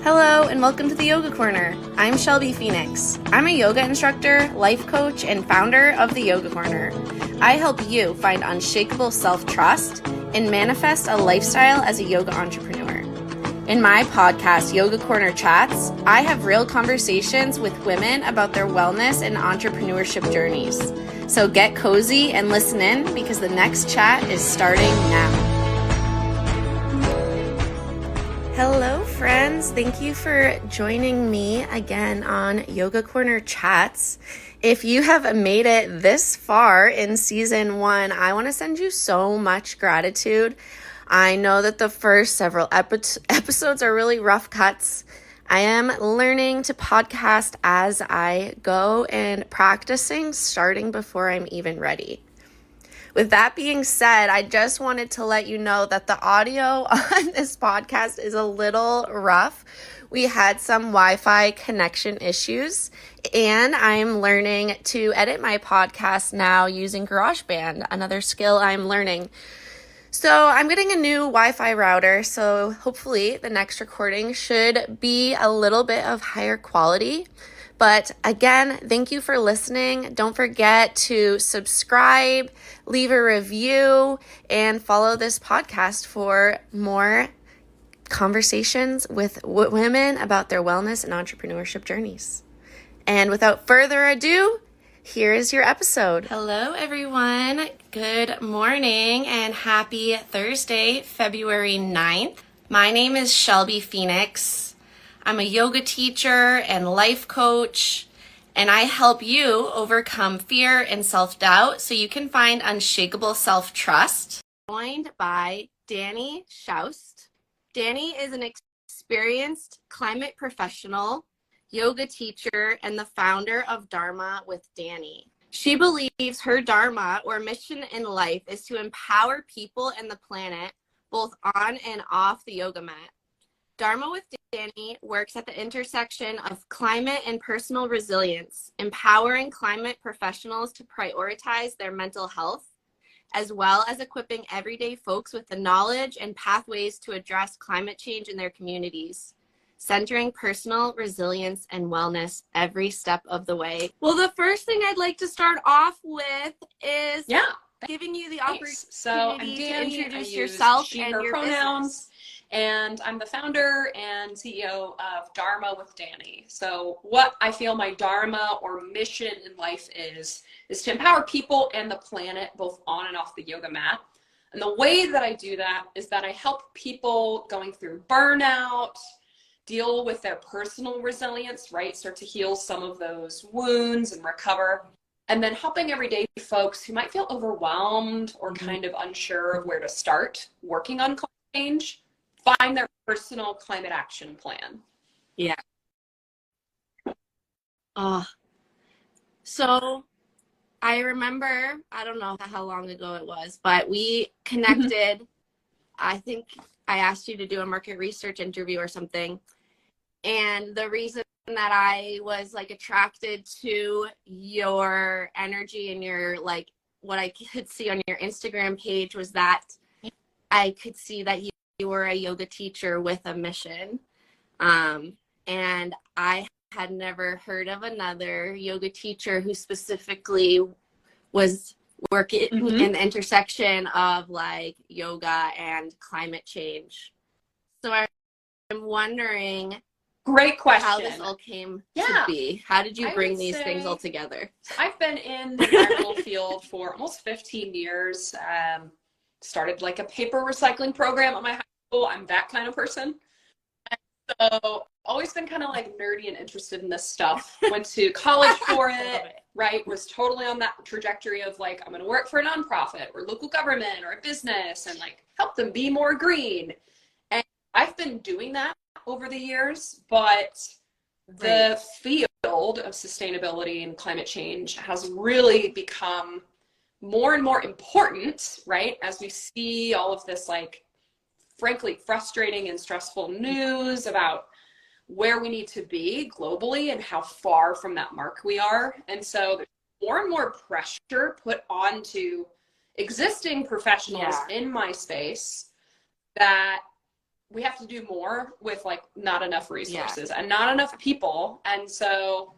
Hello and welcome to the Yoga Corner. I'm Shelby Phoenix. I'm a yoga instructor, life coach, and founder of the Yoga Corner. I help you find unshakable self-trust and manifest a lifestyle as a yoga entrepreneur. In my podcast, Yoga Corner Chats, I have real conversations with women about their wellness and entrepreneurship journeys. So get cozy and listen in because the next chat is starting now. Hello, friends. Thank you for joining me again on Yoga Corner Chats. If you have made it this far in season 1, I want to send you so much gratitude. I know that the first several episodes are really rough cuts. I am learning to podcast as I go and practicing starting before I'm even ready. With that being said, I just wanted to let you know that the audio on this podcast is a little rough. We had some Wi-Fi connection issues, and I'm learning to edit my podcast now using GarageBand, another skill I'm learning. So I'm getting a new Wi-Fi router, so hopefully the next recording should be a little bit of higher quality. But again, thank you for listening. Don't forget to subscribe, leave a review, and follow this podcast for more conversations with women about their wellness and entrepreneurship journeys. And without further ado, here is your episode. Hello, everyone. Good morning and happy Thursday, February 9th. My name is Shelby Phoenix. I'm a yoga teacher and life coach, and I help you overcome fear and self-doubt so you can find unshakable self-trust. Joined by Danni Schaust. Danni is an experienced climate professional, yoga teacher, and the founder of Dharma with Danni. She believes her Dharma or mission in life is to empower people and the planet, both on and off the yoga mat. Dharma with Danni works at the intersection of climate and personal resilience, empowering climate professionals to prioritize their mental health, as well as equipping everyday folks with the knowledge and pathways to address climate change in their communities, centering personal resilience and wellness every step of the way. Well, the first thing I'd like to start off with is giving you the opportunity I'm Danni, to introduce yourself she, and her your pronouns. business. And I'm the founder and CEO of Dharma with Danni. So what I feel my Dharma or mission in life is to empower people and the planet, both on and off the yoga mat. And the way that I do that is that I help people going through burnout, deal with their personal resilience, right? Start to heal some of those wounds and recover. And then helping everyday folks who might feel overwhelmed or kind of unsure of where to start working on climate change, find their personal climate action plan. Yeah. So I remember, I don't know how long ago it was, but we connected. I think I asked you to do a market research interview or something. And the reason that I was like attracted to your energy and your what I could see on your Instagram page was that I could see that you were a yoga teacher with a mission. And I had never heard of another yoga teacher who specifically was working in the intersection of yoga and climate change. So I'm wondering, great question, how this all came to be. How did you bring these things all together? I've been in the environmental field for almost 15 years. Started like a paper recycling program at my high school. I'm that kind of person. And so always been kind of like nerdy and interested in this stuff. Went to college for it, right? Was totally on that trajectory of I'm going to work for a nonprofit or local government or a business and help them be more green. And I've been doing that over the years, but the field of sustainability and climate change has really become more and more important, right? As we see all of this, frankly, frustrating and stressful news about where we need to be globally and how far from that mark we are. And so there's more and more pressure put onto existing professionals in my space that we have to do more with like not enough resources and not enough people. And so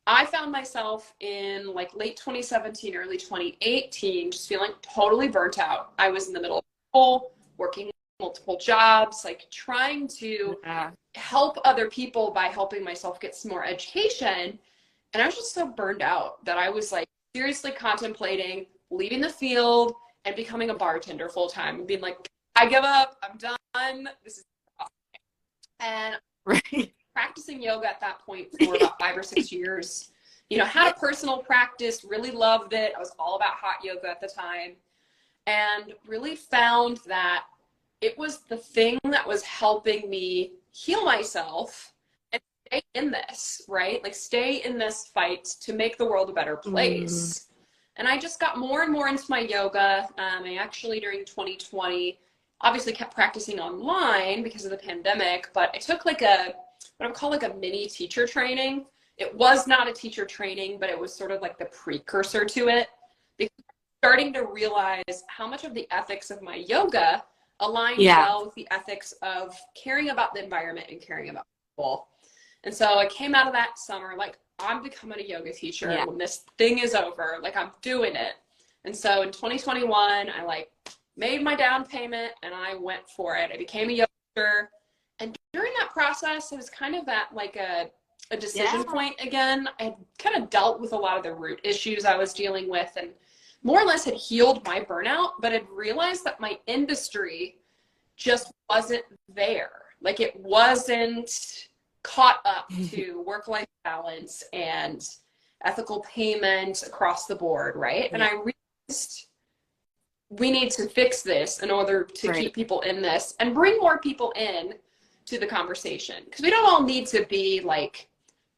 I found myself in like late 2017, early 2018, just feeling totally burnt out. I was in the middle of school, working multiple jobs, like trying to help other people by helping myself get some more education. And I was just so burned out that I was like seriously contemplating leaving the field and becoming a bartender full time and being like, I give up, I'm done. This is awesome. And practicing yoga at that point for about 5 or 6 years, you know, had a personal practice, really loved it. I was all about hot yoga at the time, and really found that it was the thing that was helping me heal myself and stay in this, right? Like stay in this fight to make the world a better place. And I just got more and more into my yoga. I actually, during 2020, obviously kept practicing online because of the pandemic, but I took like what I would call like a mini teacher training. It was not a teacher training, but it was sort of like the precursor to it, because I'm starting to realize how much of the ethics of my yoga aligns well with the ethics of caring about the environment and caring about people. And so I came out of that summer like, I'm becoming a yoga teacher when this thing is over. Like, I'm doing it. And so in 2021, I like made my down payment and I went for it. I became a yoga teacher. And during that process, it was kind of at like a decision point again. I had kind of dealt with a lot of the root issues I was dealing with and more or less had healed my burnout, but had realized that my industry just wasn't there. Like, it wasn't caught up to work-life balance and ethical payment across the board, right? And I realized we need to fix this in order to keep people in this and bring more people in to the conversation. Because we don't all need to be like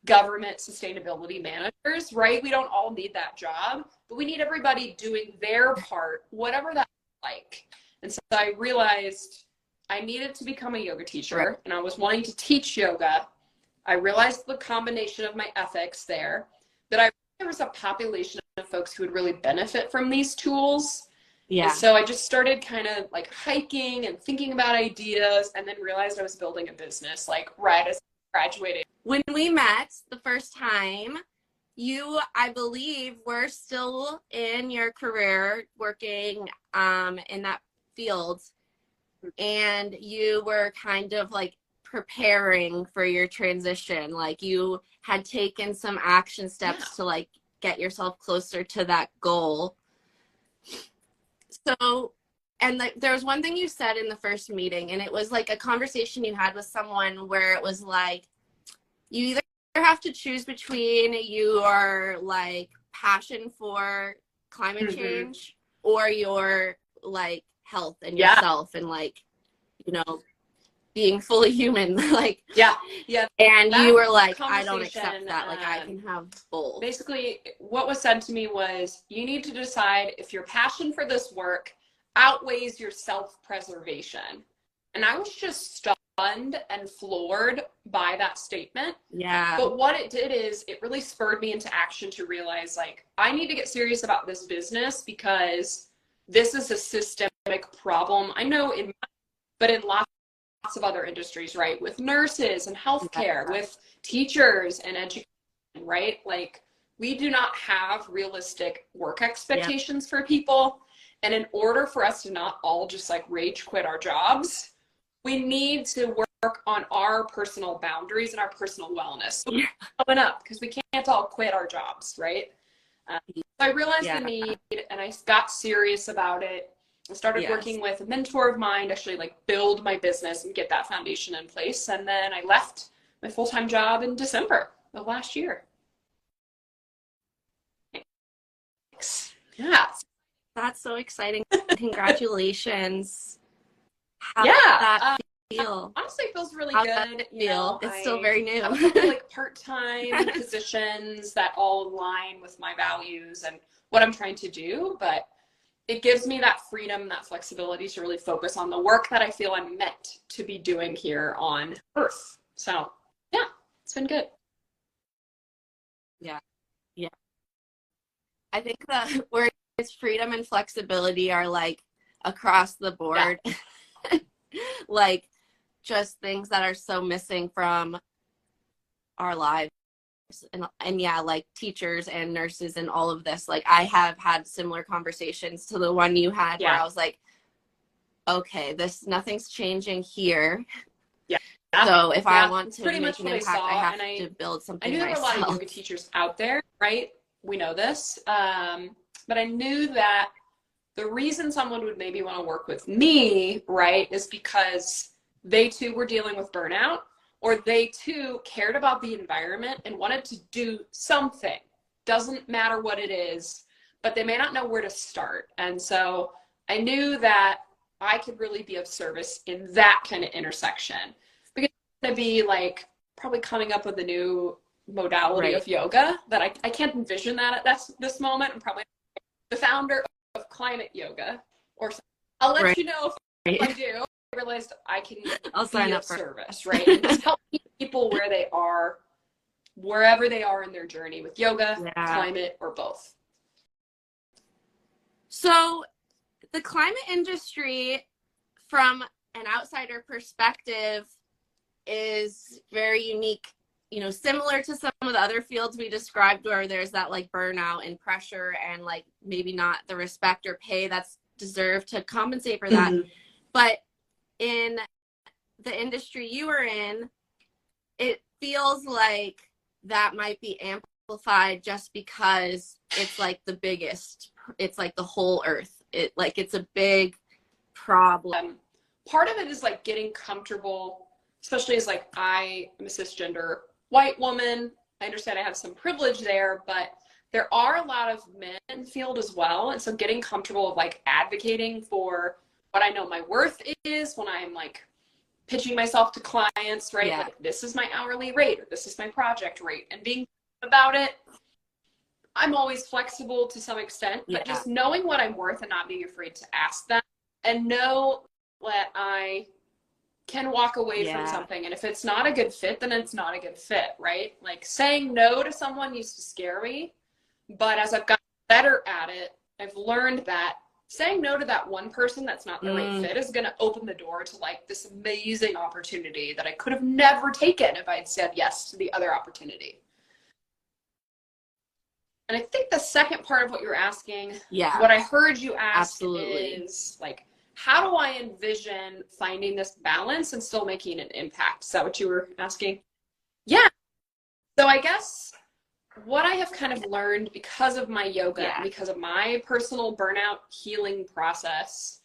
government sustainability managers, right? We don't all need that job, but we need everybody doing their part, whatever that like. And so I realized I needed to become a yoga teacher, and I was wanting to teach yoga. I realized the combination of my ethics there, that there was a population of folks who would really benefit from these tools. And so I just started kind of like hiking and thinking about ideas, and then realized I was building a business like right as I graduated. When we met the first time, you, I believe, were still in your career working in that field, and you were kind of like preparing for your transition. Like, you had taken some action steps to like get yourself closer to that goal. So, and there was one thing you said in the first meeting, and it was like a conversation you had with someone where it was like, you either have to choose between your like passion for climate change or your like health and yourself and like, you know, being fully human. Like, and you were like, I don't accept that. Like, I can have both. Basically, what was said to me was, you need to decide if your passion for this work outweighs your self-preservation. And I was just stunned and floored by that statement. But what it did is it really spurred me into action to realize, like, I need to get serious about this business because this is a systemic problem. I know but in lots of other industries, right? With nurses and healthcare, with teachers and education, right? Like, we do not have realistic work expectations for people. And in order for us to not all just like rage quit our jobs, we need to work on our personal boundaries and our personal wellness. So we're coming up because we can't all quit our jobs, right? So I realized the need, and I got serious about it. I started working with a mentor of mine to actually like build my business and get that foundation in place. And then I left my full-time job in December of last year. Thanks. Yeah. That's so exciting. Congratulations. How did that feel? Honestly, it feels really How good. Does it feel? It's still very new. I have like part-time positions that all align with my values and what I'm trying to do, but it gives me that freedom, that flexibility to really focus on the work that I feel I'm meant to be doing here on Earth. So yeah, it's been good. Yeah. I think the words freedom and flexibility are like across the board. Like, just things that are so missing from our lives. And yeah, like teachers and nurses and all of this, like I have had similar conversations to the one you had where I was like, okay, nothing's changing here. Yeah. So if I want it's to pretty make much an what impact, I I saw, have and to build something I knew there were a lot of myself. yoga teachers out there, right? We know this. But I knew that the reason someone would maybe want to work with me, right, is because they too were dealing with burnout, or they too cared about the environment and wanted to do something. Doesn't matter what it is, but they may not know where to start. And so I knew that I could really be of service in that kind of intersection, because it's going to be like probably coming up with a new modality of yoga that I can't envision that at this moment. I'm probably the founder of climate yoga or something. I'll let you know if I do. I realized I can be of service, right? And just help people where they are, wherever they are in their journey with yoga, climate, or both. So the climate industry, from an outsider perspective, is very unique, you know, similar to some of the other fields we described where there's that like burnout and pressure and like maybe not the respect or pay that's deserved to compensate for that. Mm-hmm. But in the industry you are in, it feels like that might be amplified just because it's like the biggest, it's like the whole earth. It's a big problem. Part of it is like getting comfortable, especially as like I am a cisgender white woman. I understand I have some privilege there, but there are a lot of men in the field as well. And so getting comfortable of like advocating for what I know my worth is when I'm like pitching myself to clients, right? Yeah. Like, this is my hourly rate, or this is my project rate, and being about it. I'm always flexible to some extent, but just knowing what I'm worth and not being afraid to ask them, and know that I can walk away from something. And if it's not a good fit, then it's not a good fit, right? Like saying no to someone used to scare me, but as I've gotten better at it, I've learned that saying no to that one person that's not the right fit is going to open the door to like this amazing opportunity that I could have never taken if I had said yes to the other opportunity. And I think the second part of what you're asking, what I heard you ask is like, how do I envision finding this balance and still making an impact? Is that what you were asking? Yeah. So I guess what I have kind of learned because of my yoga, because of my personal burnout healing process,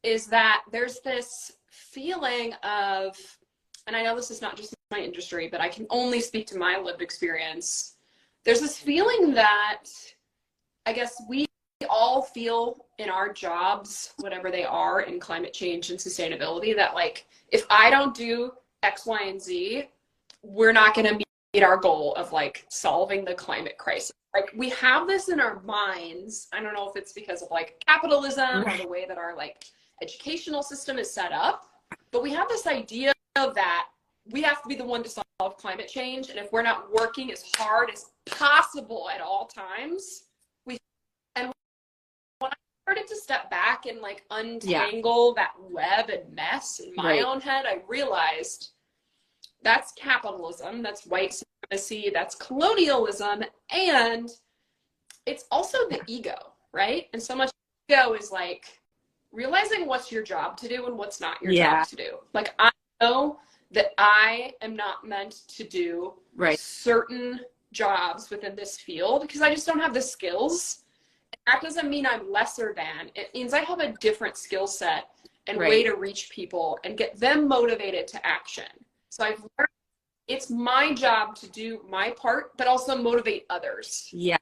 is that there's this feeling of, and I know this is not just my industry, but I can only speak to my lived experience. There's this feeling that I guess we all feel in our jobs, whatever they are in climate change and sustainability, that like, if I don't do X, Y, and Z, we're not going to meet our goal of like solving the climate crisis. Like we have this in our minds. I don't know if it's because of like capitalism or the way that our like educational system is set up, but we have this idea that we have to be the one to solve climate change. And if we're not working as hard as possible at all times, and when I started to step back and like untangle that web and mess in my own head, I realized that's capitalism, that's white supremacy, that's colonialism, and it's also the ego, right? And so much ego is like realizing what's your job to do and what's not your job to do. Like I know that I am not meant to do certain jobs within this field because I just don't have the skills. That doesn't mean I'm lesser than. It means I have a different skill set and way to reach people and get them motivated to action. So I've learned it's my job to do my part, but also motivate others. Yeah.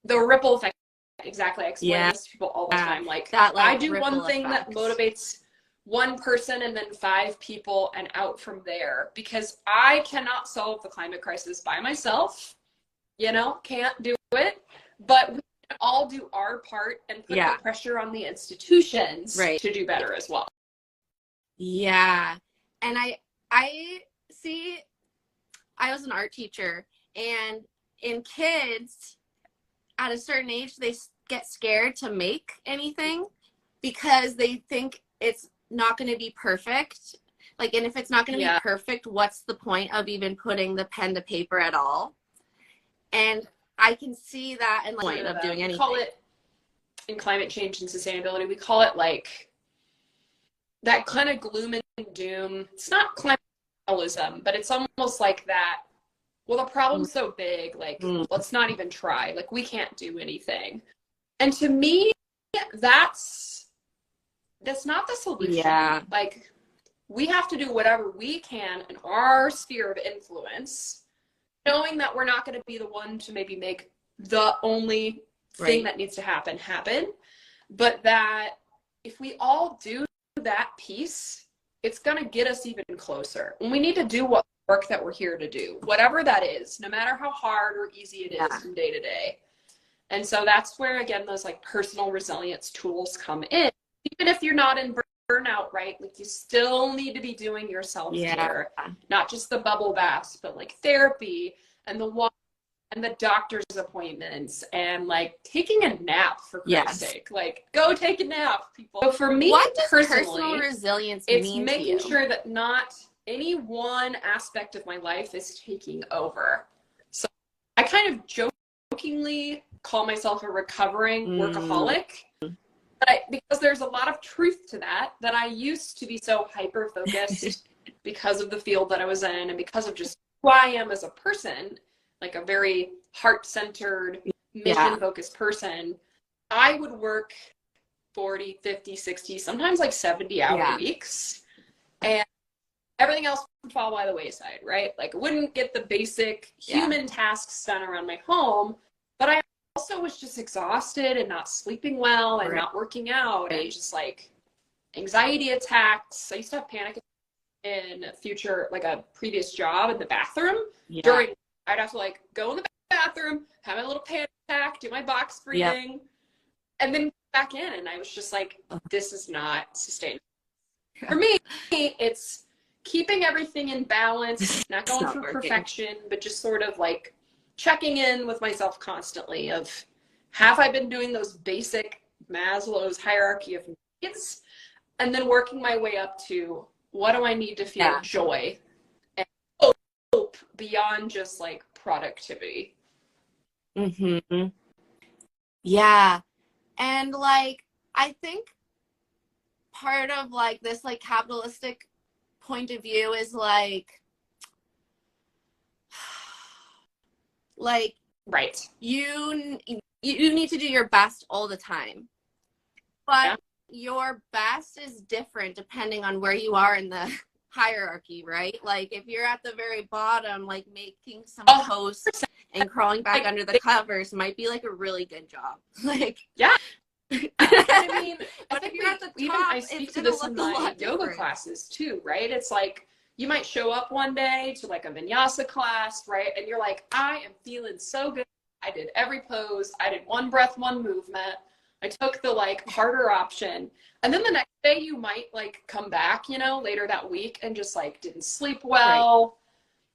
The ripple effect, exactly. I explain this to people all the time. Like, that, I do one thing that motivates one person and then 5 people and out from there, because I cannot solve the climate crisis by myself. You know, can't do it. But we can all do our part and put the pressure on the institutions to do better as well. Yeah. And I see, I was an art teacher, and in kids at a certain age, they get scared to make anything because they think it's not going to be perfect. Like, and if it's not going to be perfect, what's the point of even putting the pen to paper at all? And I can see that in the point of doing anything. We call it, in climate change and sustainability, we call it like that kind of gloom and doom. It's not climate realism, but it's almost like that, well, the problem's so big, like, let's not even try. Like, we can't do anything. And to me, that's not the solution. Yeah. Like, we have to do whatever we can in our sphere of influence, knowing that we're not going to be the one to maybe make the only thing that needs to happen, but that if we all do that piece, it's going to get us even closer. And we need to do what work that we're here to do, whatever that is, no matter how hard or easy it is from day to day. And so that's where, again, those like personal resilience tools come in. Even if you're not in burnout, right? Like, you still need to be doing your self-care, not just the bubble baths, but like therapy and the walk and the doctor's appointments and like taking a nap, for Christ's sake. Like, go take a nap, people. So for me, what does personal resilience mean to you? It's making sure that not any one aspect of my life is taking over. So I kind of jokingly call myself a recovering workaholic. Because there's a lot of truth to that I used to be so hyper-focused because of the field that I was in and because of just who I am as a person, like a very heart-centered, mission-focused person. I would work 40, 50, 60, sometimes like 70-hour weeks, and everything else would fall by the wayside, right? Like, I wouldn't get the basic human tasks done around my home, but I also was just exhausted and not sleeping well and not working out and just like anxiety attacks. I used to have panic in a previous job in the bathroom. I'd have to like go in the bathroom, have a little panic attack, do my box breathing, and then back in. And I was just like, this is not sustainable. For me, it's keeping everything in balance, not going for perfection, but just sort of like checking in with myself constantly of, have I been doing those basic Maslow's hierarchy of needs, and then working my way up to, what do I need to feel joy and hope beyond just like productivity. Yeah. And like, I think part of like this like capitalistic point of view is like you need to do your best all the time, but your best is different depending on where you are in the hierarchy, right? Like, if you're at the very bottom, like making some toast and crawling back under the covers might be like a really good job. Like, I mean, I think you're at the top. I speak to this in my yoga classes too, right? It's like, you might show up one day to like a vinyasa class, right? And you're like, I am feeling so good. I did every pose. I did one breath, one movement. I took the like harder option. And then the next day you might like come back, later that week and just like didn't sleep well,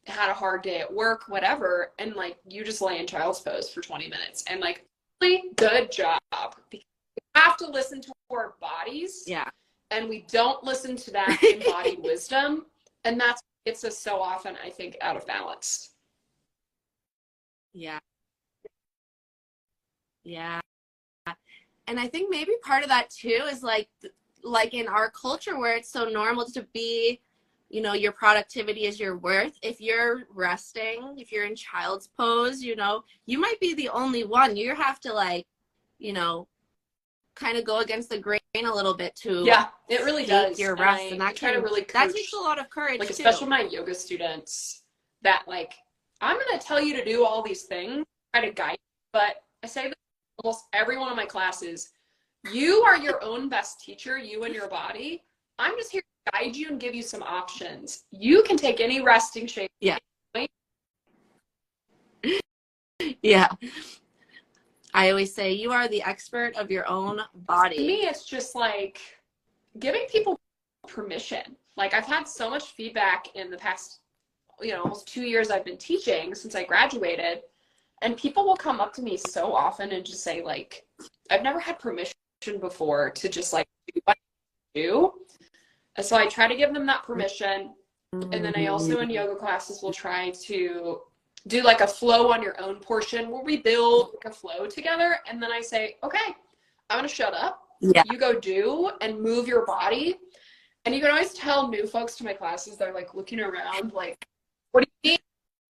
had a hard day at work, whatever. And like, you just lay in child's pose for 20 minutes and like, really good job. Because we have to listen to our bodies. Yeah. And we don't listen to that embodied wisdom. And that's, it's us so often, I think, out of balance. Yeah. And I think maybe part of that too is like in our culture where it's so normal to be, your productivity is your worth. If you're resting, if you're in child's pose, you might be the only one. You have to like, kind of go against the grain a little bit to it really does your rest, and that takes a lot of courage, like, especially my yoga students, that like, I'm going to tell you to do all these things, try to guide you, but I say that almost every one of my classes, you are your own best teacher, you and your body. I'm just here to guide you and give you some options. You can take any resting shape. I always say you are the expert of your own body. To me, it's just like giving people permission. Like, I've had so much feedback in the past, almost 2 years I've been teaching since I graduated. And people will come up to me so often and just say, like, I've never had permission before to just like do what I do. So I try to give them that permission. And then I also in yoga classes will try to do like a flow on your own portion where we build like a flow together. And then I say, okay, I'm going to shut up. Yeah. You go do and move your body. And you can always tell new folks to my classes, they're like looking around like, what do you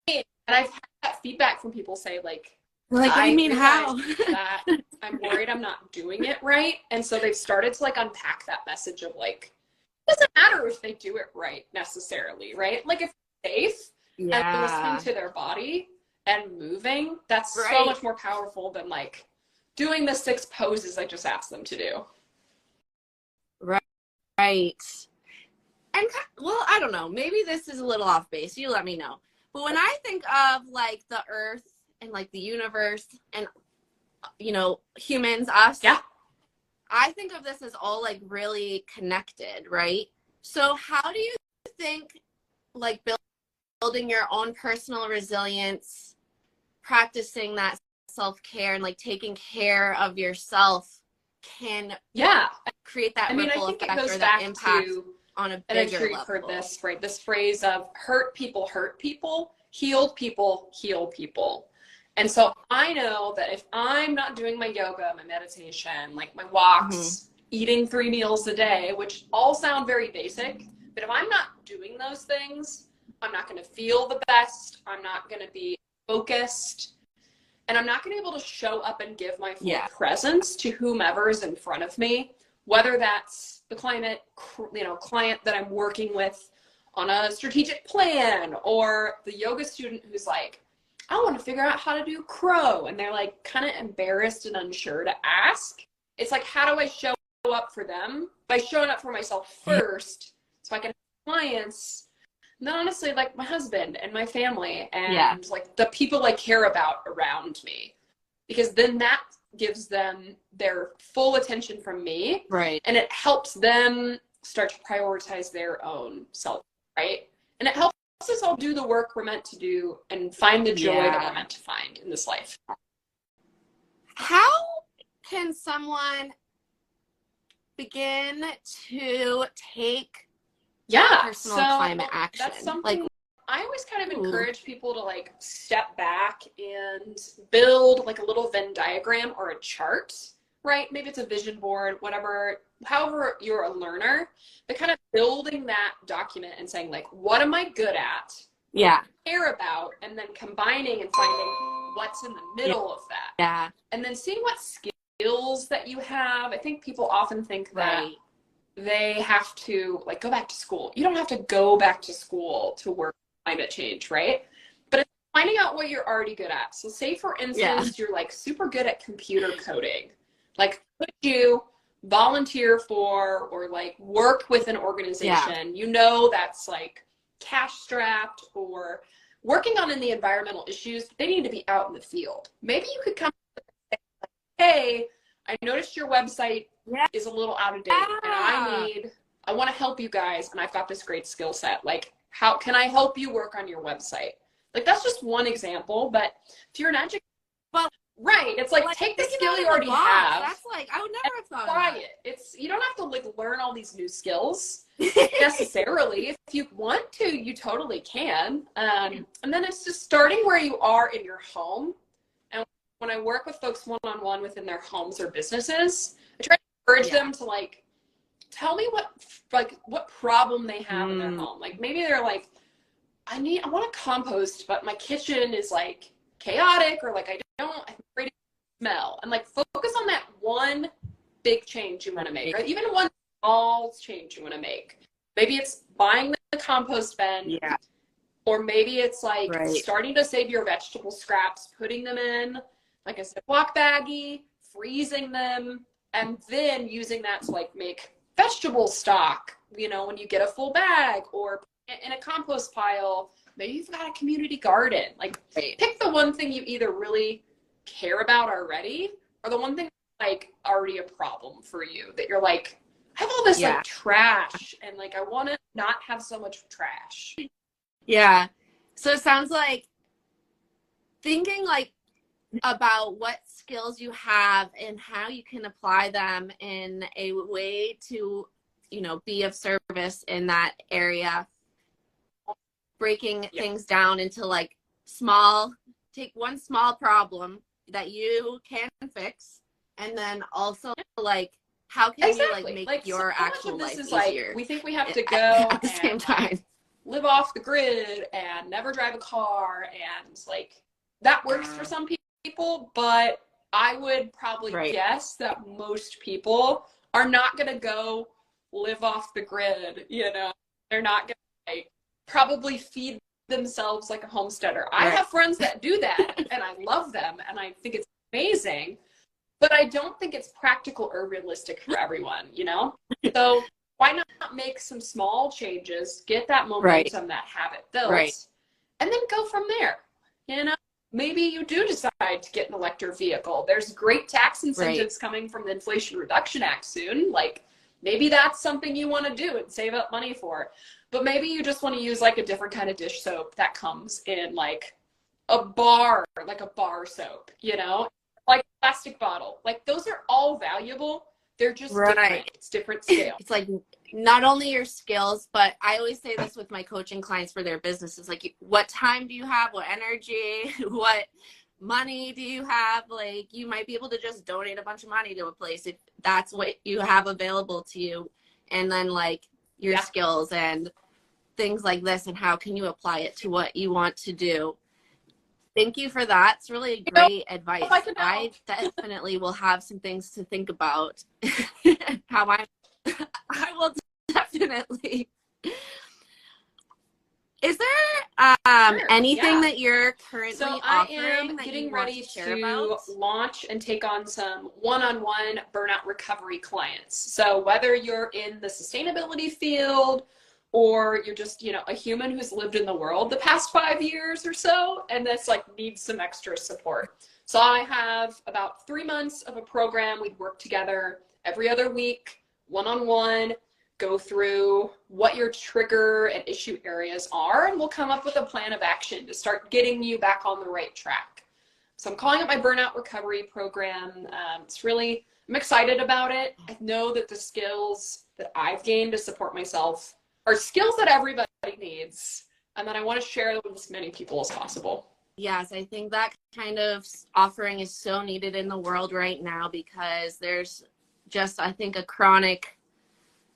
mean? And I've had that feedback from people say like, what do you mean how? that I'm worried I'm not doing it right. And so they've started to like unpack that message of like, it doesn't matter if they do it right necessarily, right? Like if they're safe and listening to their body and moving, that's so much more powerful than like doing the 6 poses I just asked them to do. Right. And well, I don't know, maybe this is a little off base, you let me know, but when I think of like the earth and like the universe and you know, humans, us, I think of this as all like really connected, right? So how do you think like building your own personal resilience, practicing that self-care and like taking care of yourself can create that ripple effect or that impact on a bigger level? And I'm sure you've heard this, right? This phrase of hurt people, healed people, heal people. And so I know that if I'm not doing my yoga, my meditation, like my walks, eating 3 meals a day, which all sound very basic, but if I'm not doing those things, I'm not going to feel the best. I'm not going to be focused. And I'm not going to be able to show up and give my full presence to whomever is in front of me, whether that's the client that I'm working with on a strategic plan, or the yoga student who's like, I want to figure out how to do crow. And they're like kind of embarrassed and unsure to ask. It's like, how do I show up for them? By showing up for myself first so I can have clients. And then honestly, like my husband and my family and like the people I care about around me, because then that gives them their full attention from me. Right. And it helps them start to prioritize their own self, right? And it helps us all do the work we're meant to do and find the joy that we're meant to find in this life. How can someone begin to take personal climate action? That's something like, I always kind of encourage people to like step back and build like a little Venn diagram or a chart, right? Maybe it's a vision board, whatever, however you're a learner, but kind of building that document and saying like, what am I good at? Yeah. Care about, and then combining and finding what's in the middle of that. Yeah. And then seeing what skills that you have. I think people often think that they have to like go back to school. You don't have to go back to school to work on climate change, right? But it's finding out what you're already good at. So say for instance, you're like super good at computer coding. Like could you volunteer for or like work with an organization, you know, that's like cash strapped or working on in the environmental issues, they need to be out in the field. Maybe you could come and say, like, hey, I noticed your website is a little out of date and I want to help you guys and I've got this great skill set. Like, how can I help you work on your website? Like, that's just one example, but if you're an educator, it's like take the skill you already have. That's like, I would never have thought of it. It's, you don't have to like learn all these new skills necessarily. If you want to, you totally can. And then it's just starting where you are in your home. And when I work with folks one-on-one within their homes or businesses, I try to encourage them to like, tell me what problem they have in their home. Like maybe they're like, I want to compost, but my kitchen is like chaotic, or like I'm afraid of smell. And like focus on that one big change you want to make, or even one small change you want to make. Maybe it's buying the compost bin, or maybe it's like starting to save your vegetable scraps, putting them in like a Ziploc baggie, freezing them, and then using that to like make vegetable stock, you know, when you get a full bag, or in a compost pile. Maybe you've got a community garden. Like pick the one thing you either really care about already, or the one thing like already a problem for you that you're like, I have all this like trash and like I want to not have so much trash. Yeah. So it sounds like thinking like about what skills you have and how you can apply them in a way to be of service in that area, breaking things down into like take one small problem that you can fix, and then also like how can you like make your so actual much of this life is easier like we think we have to go at the same time, live off the grid and never drive a car, and like that works for some people, but I would probably guess that most people are not going to go live off the grid. They're not going to like probably feed themselves like a homesteader. I have friends that do that and I love them and I think it's amazing, but I don't think it's practical or realistic for everyone, So why not make some small changes, get that momentum, that habit built, and then go from there, Maybe you do decide to get an electric vehicle. There's great tax incentives coming from the Inflation Reduction Act soon. Like maybe that's something you want to do and save up money for. But maybe you just want to use like a different kind of dish soap that comes in like a bar soap, like a plastic bottle. Like those are all valuable. They're just different. It's different scale. It's like not only your skills, but I always say this with my coaching clients for their businesses, like what time do you have, what energy, what money do you have? Like you might be able to just donate a bunch of money to a place if that's what you have available to you, and then like your skills and things like this, and how can you apply it to what you want to do. Thank you for that. It's really great advice. I definitely will have some things to think about. I will definitely. Is there anything that you're currently offering? I am getting ready to launch and take on some one-on-one burnout recovery clients. So whether you're in the sustainability field or you're just, a human who's lived in the world the past 5 years or so, and that's like needs some extra support. So I have about 3 months of a program. We'd work together every other week, one-on-one, go through what your trigger and issue areas are, and we'll come up with a plan of action to start getting you back on the right track. So I'm calling it my burnout recovery program. I'm excited about it. I know that the skills that I've gained to support myself are skills that everybody needs, and that I want to share with as many people as possible. Yes, I think that kind of offering is so needed in the world right now, because there's just, I think, a chronic,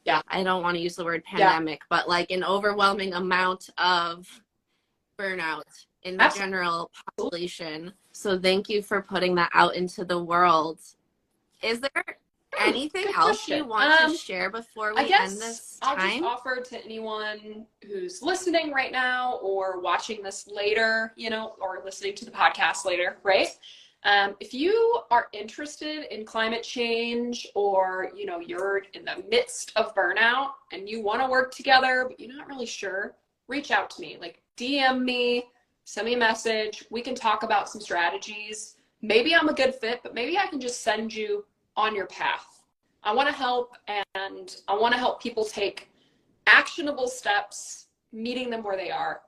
I don't want to use the word pandemic, but like an overwhelming amount of burnout in the general population. So thank you for putting that out into the world. Is there anything else you want to share before we end this time? I'll just offer to anyone who's listening right now or watching this later, or listening to the podcast later, right? If you are interested in climate change, or, you're in the midst of burnout and you want to work together, but you're not really sure, reach out to me. Like DM me, send me a message. We can talk about some strategies. Maybe I'm a good fit, but maybe I can just send you on your path. I want to help, and I want to help people take actionable steps, meeting them where they are.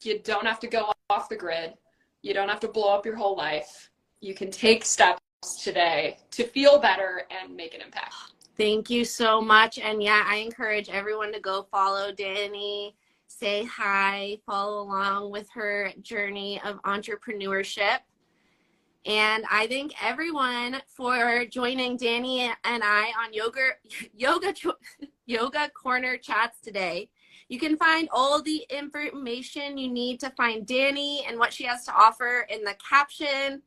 You don't have to go off the grid. You don't have to blow up your whole life. You can take steps today to feel better and make an impact. Thank you so much. And I encourage everyone to go follow Danni, say hi, follow along with her journey of entrepreneurship. And I thank everyone for joining Danni and I on Yoga Corner Chats today. You can find all the information you need to find Danni and what she has to offer in the caption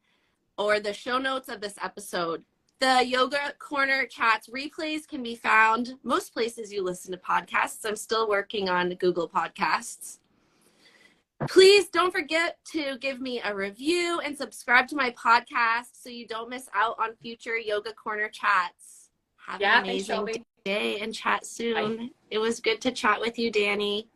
or the show notes of this episode. The Yoga Corner Chats replays can be found most places you listen to podcasts. I'm still working on Google Podcasts. Please don't forget to give me a review and subscribe to my podcast so you don't miss out on future Yoga Corner Chats. Have an amazing day and chat soon. Bye. It was good to chat with you, Danni.